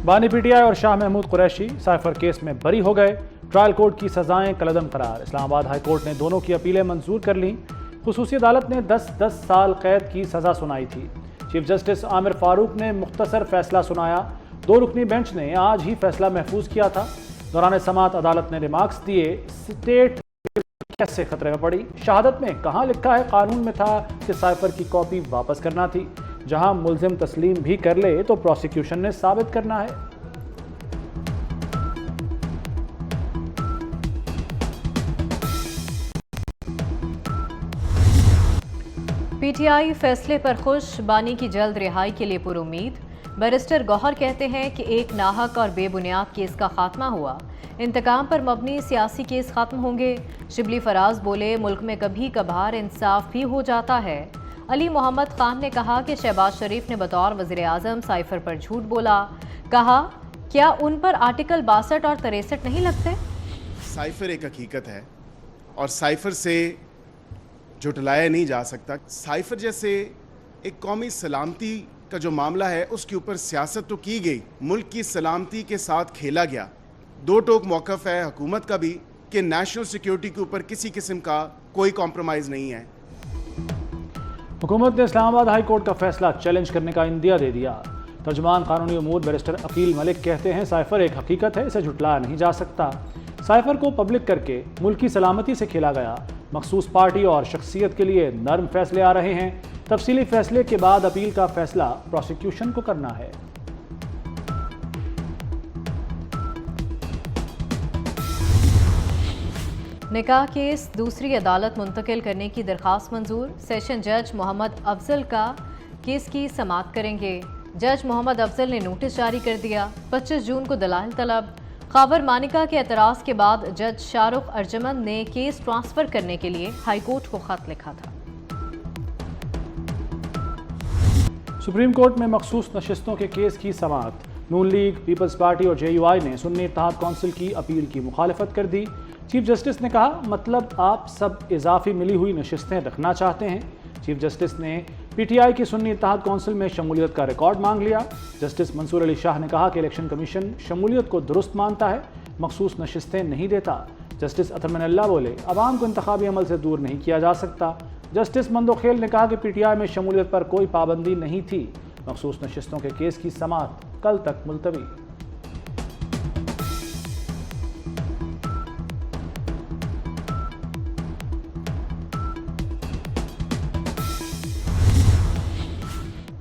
बानी पीटीआई और Shah Mahmood Qureshi cipher case में बरी हो गए। ट्रायल कोर्ट की सजाएं कलअदम करार। इस्लामाबाद हाई कोर्ट ने दोनों की अपीलें मंजूर कर लीं। खुसूसी अदालत ने 10-10 साल कैद की सजा सुनाई थी। चीफ जस्टिस आमिर फारूक ने मुख्तसर फैसला सुनाया। 2 रुकनी बेंच ने आज ही फैसला महफूज किया था। दौरान समाअत अदालत ने रिमार्क्स दिए। स्टेट कैसे खतरे में पड़ी? शहादत में कहाँ लिखा है कानून में था कि साइफर की कॉपी वापस करना थी? जहां मुल्जिम तस्लीम भी कर ले तो प्रोसिक्यूशन ने साबित करना है। पीटीआई फैसले पर खुश, बानी की जल्द रिहाई के लिए पुरुम्मीद। बैरिस्टर गौहर कहते हैं कि एक नाहक और बेबुनियाद केस का खात्मा हुआ। इंतकाम पर मबनी सियासी केस खत्म होंगे। शिबली फराज बोले, मुल्क में कभी कभार इंसाफ भी हो जाता है। अली मोहम्मद खान ने कहा कि शहबाज शरीफ ने बतौर वज़ीर आज़म साइफर पर झूठ बोला। कहा, क्या उन पर आर्टिकल 62 और 63 नहीं लगते? साइफर एक हकीकत है और साइफर से झुटलाया नहीं जा सकता। साइफर जैसे एक कौमी सलामती का जो मामला है उसके ऊपर सियासत तो की गई, मुल्क की सलामती के साथ खेला गया। 2 टोक मौक़िफ़ है हुकूमत का भी कि नेशनल सिक्योरिटी के ऊपर किसी किस्म का कोई कॉम्प्रोमाइज़ नहीं है। हुकूमत ने इस्लामाबाद हाई कोर्ट का फैसला चैलेंज करने का इंदिया दे दिया। तर्जुमान कानूनी उमूर बैरिस्टर अकील मलिक कहते हैं, साइफर एक हकीकत है, इसे झुटलाया नहीं जा सकता। साइफर को पब्लिक करके मुल्क की सलामती से खेला गया। मखसूस पार्टी और शख्सियत के लिए नर्म फैसले आ रहे हैं। तफसीली फैसले के बाद अपील का फैसला प्रोसिक्यूशन को करना है। निकाह केस दूसरी अदालत मुंतकिल करने की दरख्वास्त मंजूर। सेशन जज मोहम्मद अफजल का केस की समाअत करेंगे। जज मोहम्मद अफजल ने नोटिस जारी कर दिया। 25 जून को दलाइल तलब। खबर मानिका के एतराज़ के बाद जज शाहरुख अर्जमंद ने केस ट्रांसफर करने के लिए हाईकोर्ट को खत लिखा था। सुप्रीम कोर्ट में मखसूस नशिस्तों के केस की समाअत। नून लीग, पीपल्स पार्टी और JUI ने सुन्नी इत्तेहाद कौंसिल की अपील की मुखालफत कर दी। चीफ जस्टिस ने कहा, मतलब आप सब इजाफी मिली हुई नशिस्तें रखना चाहते हैं। चीफ जस्टिस ने PTI की सुन्नी इत्तेहाद कौंसिल में शमूलियत का रिकॉर्ड मांग लिया। जस्टिस मंसूर अली शाह ने कहा कि इलेक्शन कमीशन शमूलियत को दुरुस्त मानता है, मखसूस नशिस्तें नहीं देता। जस्टिस अतर मनल्ला बोले, अवाम को इंतखाबी अमल से दूर नहीं किया जा सकता। जस्टिस मंदोखेल ने कहा कि PTI में शमूलियत पर कोई पाबंदी नहीं थी। मखसूस नशिस्तों के केस की समाअत कल तक मुलतवी।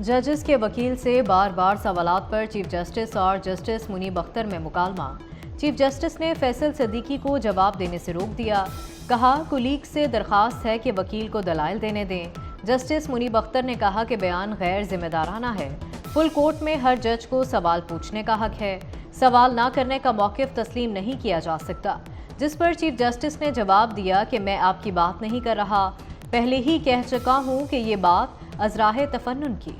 जजेस के वकील से बार बार सवालात पर चीफ जस्टिस और जस्टिस मुनीब अख्तर में मुकालमा। चीफ जस्टिस ने फैसल सदीकी को जवाब देने से रोक दिया। कहा, कुलीग से दरखास्त है कि वकील को दलाइल देने दें। जस्टिस मुनीब अख्तर ने कहा कि बयान गैर जिम्मेदाराना है। फुल कोर्ट में हर जज को सवाल पूछने का हक है। सवाल ना करने का मौक़िफ़ तस्लीम नहीं किया जा सकता। जिस पर चीफ जस्टिस ने जवाब दिया कि मैं आपकी बात नहीं कर रहा, पहले ही कह चुका हूँ कि ये बात अज़राह तफन्नुन की।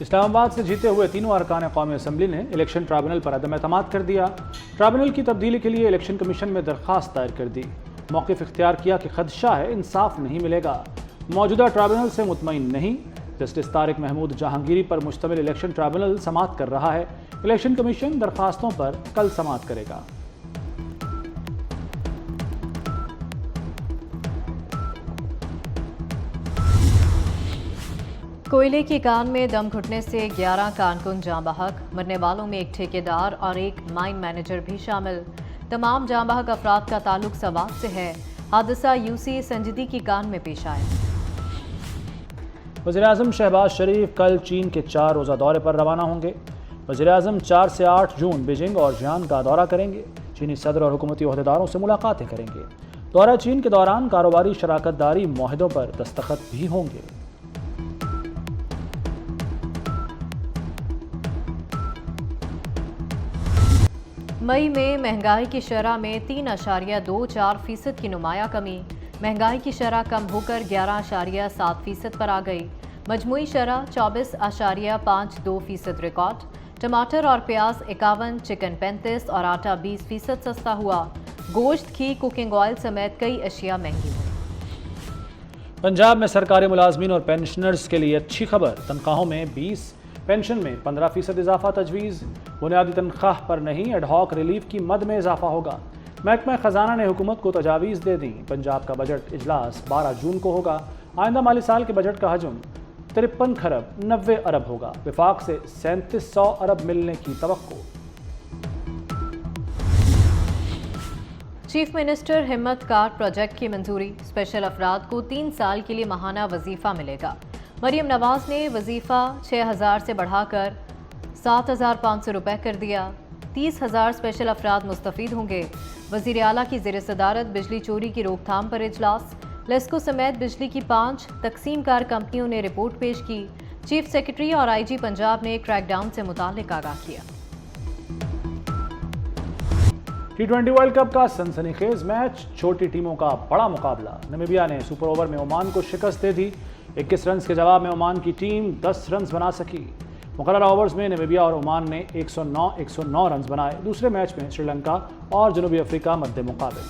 इस्लामाबाद से जीते हुए तीनों अरकान कौमी असम्बली ने इलेक्शन ट्राइब्यूनल पर अदम एतमाद कर दिया। ट्राइब्यूनल की तब्दीली के लिए इलेक्शन कमीशन में दरख्वास्त दायर कर दी। मौक़िफ़ इख्तियार किया कि खदशा है इंसाफ नहीं मिलेगा। मौजूदा ट्राइब्यूनल से मुतमईन नहीं। जस्टिस तारिक महमूद जहांगीरी पर मुश्तमिल इलेक्शन ट्राइब्यूनल समाअत कर रहा है। इलेक्शन कमीशन दरख्वास्तों पर कल समाअत करेगा। कोयले की कान में दम घुटने से 11 कारकुन जाँ बहक। मरने वालों में एक ठेकेदार और एक माइन मैनेजर भी शामिल। तमाम जाँ बहक अफराद का ताल्लुक सवात से है। हादसा UC संजीदी की कान में पेश आया। वज़ीर-ए-आज़म शहबाज शरीफ कल चीन के 4 रोज़ा दौरे पर रवाना होंगे। वज़ीर-ए-आज़म 4 से 8 जून बीजिंग और जियान का दौरा करेंगे। चीनी सदर और हुकूमती ओहदेदारों से मुलाकातें करेंगे। दौरा चीन के दौरान कारोबारी शराकतदारी मुआहदों पर दस्तखत भी होंगे। मई में महंगाई की शरह में 3.24% की नुमाया कमी। महंगाई की शरह कम होकर 11.7% पर आ गई। मजमूई शरह 24.52% रिकॉर्ड। टमाटर और प्याज 51, चिकन 35 और आटा 20% सस्ता हुआ। गोश्त, घी, कुकिंग ऑयल समेत कई अशिया महंगी हुई। पंजाब में सरकारी मुलाजमीन और पेंशनर्स के लिए अच्छी खबर। तनख्वाहों में 20, पेंशन में 15% इजाफा तजवीज़। बुनियादी तनख्वाह पर नहीं, एडहॉक रिलीफ की मद में इजाफा होगा। महकमा खजाना ने हुकूमत को तजावीज़ दे दी। पंजाब का बजट इजलास 12 जून को होगा। आइंदा माली साल के बजट का हजम 53 खरब 90 अरब होगा। विफाक से 3700 अरब मिलने की तवक्को। चीफ मिनिस्टर हिम्मत कार्ड प्रोजेक्ट की मंजूरी। स्पेशल अफराद को 3 साल के लिए माहाना वजीफा मिलेगा। मरियम नवाज ने वजीफा 6000 से बढ़ाकर 7500 रुपये कर दिया। 30,000 स्पेशल अफराद मुस्तफीद होंगे। वजीर आला की ज़ेर सदारत बिजली चोरी की रोकथाम पर इजलास। लेस्को समेत बिजली की 5 तकसीमकार कंपनियों ने रिपोर्ट पेश की। चीफ सेक्रेटरी और IG पंजाब ने क्रैकडाउन से मुताल्लिक आगाह किया। T20 वर्ल्ड कप का सनसनीखेज मैच, छोटी टीमों का बड़ा मुकाबला। नमीबिया ने सुपर ओवर में ओमान को शिकस्त दे दी। 21 रन के जवाब में ओमान की टीम 10 रन बना सकी। मुकर्ररा ओवर्स में नमीबिया और ओमान ने 109 रन बनाए। दूसरे मैच में श्रीलंका और जनूबी अफ्रीका मद्दे मुकाबले।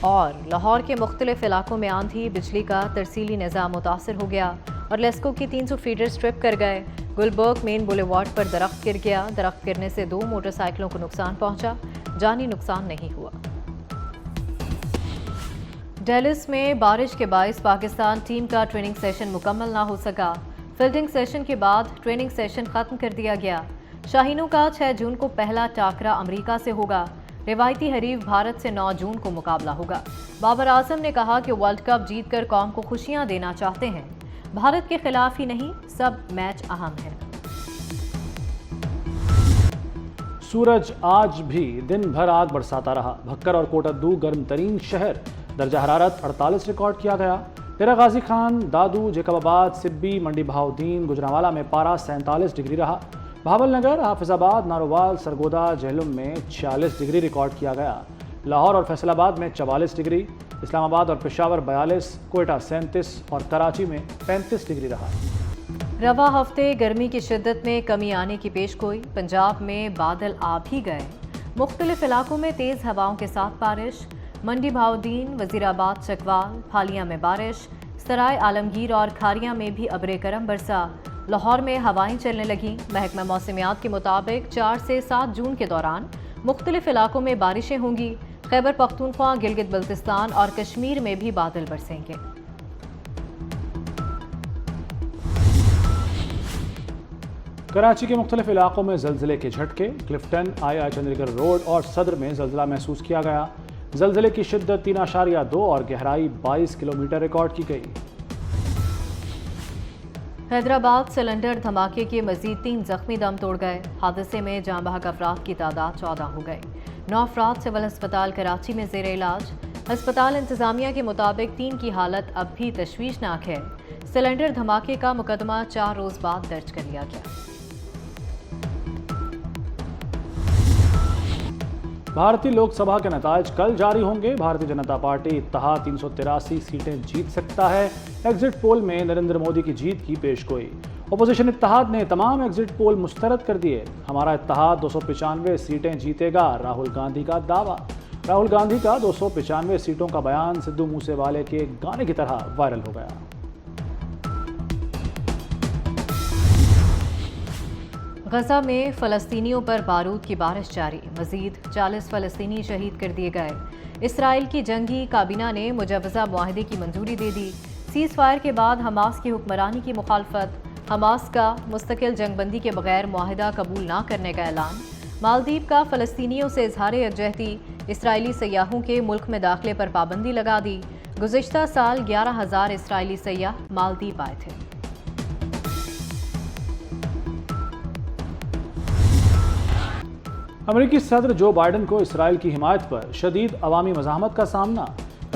और लाहौर के मुख्तलिफ इलाकों में आंधी, बिजली का तरसीली निज़ाम मुतासर हो गया और लेस्को की 300 फीडर स्ट्रिप कर गए। गुलबर्ग मेन बुलेवार्ड पर दरख्त गिर गया। दरख्त गिरने से 2 मोटरसाइकिलों को नुकसान पहुंचा, जानी नुकसान नहीं हुआ। डेलिस में बारिश के बायस पाकिस्तान टीम का ट्रेनिंग सेशन मुकम्मल ना हो सका। फील्डिंग सेशन के बाद ट्रेनिंग सेशन खत्म कर दिया गया। शाहीनों का 6 जून को पहला टाकरा अमेरिका से होगा। रिवायती हरीफ भारत से 9 जून को मुकाबला होगा। बाबर आजम ने कहा कि वर्ल्ड कप जीतकर कौम को खुशियां देना चाहते हैं। भारत के खिलाफ ही नहीं, सब मैच अहम है। सूरज आज भी दिन भर आग बरसाता रहा। भक्कर और कोटद्दू गर्म तरीन शहर। दर्जा हरारत 48 रिकॉर्ड किया गया। डेरा गाजी खान, दादू, जेकबाबाद, सिब्बी, मंडी बहाउद्दीन, गुजरांवाला में पारा 47 डिग्री रहा। भावल नगर, हाफिजाबाद, नारोवाल, सरगोदा, जहलुम में 46 डिग्री रिकॉर्ड किया गया। लाहौर और फैसलाबाद में 44 डिग्री, इस्लामाबाद और पेशावर 42, कोयटा 37 और कराची में 35 डिग्री रहा। रवा हफ्ते गर्मी की शिद्दत में कमी आने की पेशगोई। पंजाब में बादल आ भी गए। मुख्तलिफ इलाकों में तेज़ हवाओं के साथ बारिश। मंडी बहाउद्दीन, वजीराबाद, चकवाल, फालिया में बारिश। सराय आलमगीर और खारिया में भी अब्रे करम बरसा। लाहौर में हवाएं चलने लगी। महकमा मौसमियात के मुताबिक 4 से 7 जून के दौरान मुख्तलिफ इलाकों में बारिशें होंगी। खैबर पख्तूनख्वा, गिलगित बल्तिस्तान और कश्मीर में भी बादल बरसेंगे। कराची के मुख्तलिफ इलाकों में जल्जले के झटके। क्लिफ्टन, आई चंडीगढ़ रोड और सदर में जल्जला महसूस किया गया। जल्जले की शिद्दत 3.2 और गहराई 22 किलोमीटर रिकॉर्ड की गई। हैदराबाद सिलेंडर धमाके के मजीद 3 जख्मी दम तोड़ गए। हादसे में जाँ बहक अफराद की तादाद 14 हो गई। 9 अफराद सिविल अस्पताल कराची में ज़ेर इलाज। अस्पताल इंतजामिया के मुताबिक 3 की हालत अब भी तशवीशनाक है। सिलेंडर धमाके का मुकदमा 4 रोज़ बाद दर्ज कर लिया गया। भारतीय लोकसभा के नताज कल जारी होंगे। भारतीय जनता पार्टी इत्तेहाद 383 सीटें जीत सकता है। एग्जिट पोल में नरेंद्र मोदी की जीत की पेशगोई। अपोजिशन इत्तेहाद ने तमाम एग्जिट पोल मुस्तरद कर दिए। हमारा इत्तेहाद 295 सीटें जीतेगा, राहुल गांधी का दावा। राहुल गांधी का 295 सीटों का बयान सिद्धू मूसेवाले के गाने की तरह वायरल हो गया। गजा में फ़लस्तीनियों पर बारूद की बारिश जारी। मजीद 40 फ़लस्तीनी शहीद कर दिए गए। इसराइल की जंगी काबीना ने मुजवज़ा मुआहदे की मंजूरी दे दी। सीज़ फायर के बाद हमास की हुक्मरानी की मुखालफत। हमास का मुस्तकिल जंगबंदी के बगैर मुआहदा कबूल ना करने का ऐलान। मालदीव का फ़लस्तीनियों से इजहार यकजहती। इसराइली सयाहों के मुल्क में दाखिले पर पाबंदी लगा दी। गुज़िश्ता साल 11,000 इसराइली सयाह मालदीव आए थे। अमेरिकी सदर जो बाइडन को इसराइल की हिमायत पर शदीद अवामी मज़ाहमत का सामना।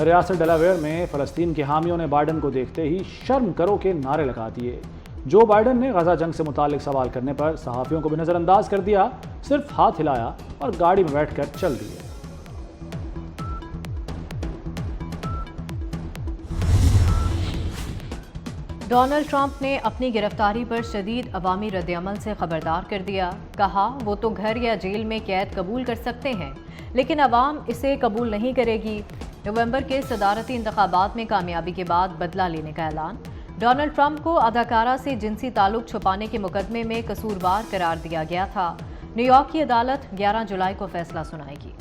रियासत डेलावेयर में फ़लस्तीन के हामियों ने बाइडन को देखते ही शर्म करो के नारे लगा दिए। जो बाइडन ने गजा जंग से मुतालिक सवाल करने पर सहाफ़ियों को भी नज़रअंदाज कर दिया, सिर्फ हाथ हिलाया और गाड़ी में बैठकर चल दिए। डोनाल्ड ट्रंप ने अपनी गिरफ्तारी पर शदीद अवामी रद्दअमल से खबरदार कर दिया। कहा, वो तो घर या जेल में कैद कबूल कर सकते हैं, लेकिन अवाम इसे कबूल नहीं करेगी। नवंबर के सदारती इंतखाबात में कामयाबी के बाद बदला लेने का ऐलान। डोनाल्ड ट्रंप को अदाकारा से जिनसी ताल्लुक छुपाने के मुकदमे में कसूरवार करार दिया गया था। न्यूयॉर्क की अदालत 11 जुलाई को फैसला सुनाएगी।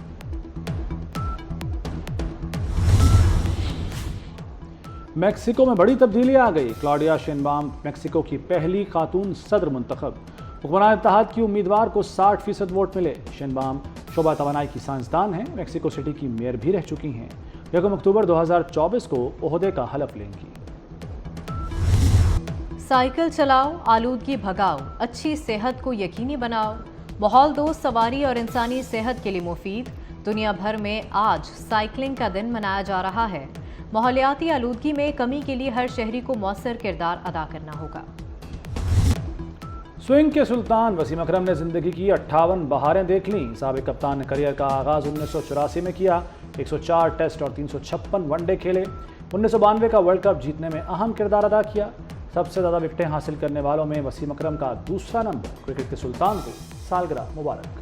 मेक्सिको में बड़ी तब्दीली आ गई। क्लॉडिया शेनबाम मेक्सिको की पहली खातून सदर मुंतखब। हुक्मरान इत्तेहाद की उम्मीदवार को 60% वोट मिले। शेनबाम शोबा तवानाई की साइंसदान हैं। मेक्सिको सिटी की मेयर भी रह चुकी हैं। 1 अक्टूबर 2024 को ओहदे का हलफ लेंगी। साइकिल चलाओ, आलूदगी भगाओ, अच्छी सेहत को यकीनी बनाओ। माहौल दोस्त सवारी और इंसानी सेहत के लिए मुफीद। दुनिया भर में आज साइकिलिंग का दिन मनाया जा रहा है। माहौलियाती आलूदगी में कमी के लिए हर शहरी को मौसर किरदार अदा करना होगा। स्विंग के सुल्तान वसीम अकरम ने जिंदगी की 58 बहारें देख लीं। साबिक कप्तान ने करियर का आगाज 1984 में किया। 104 टेस्ट और 356 वनडे खेले। 1992 का वर्ल्ड कप जीतने में अहम किरदार अदा किया। सबसे ज़्यादा विकेटें हासिल करने वालों में वसीम अकरम का दूसरा नंबर। क्रिकेट के सुल्तान को सालगिरह मुबारक।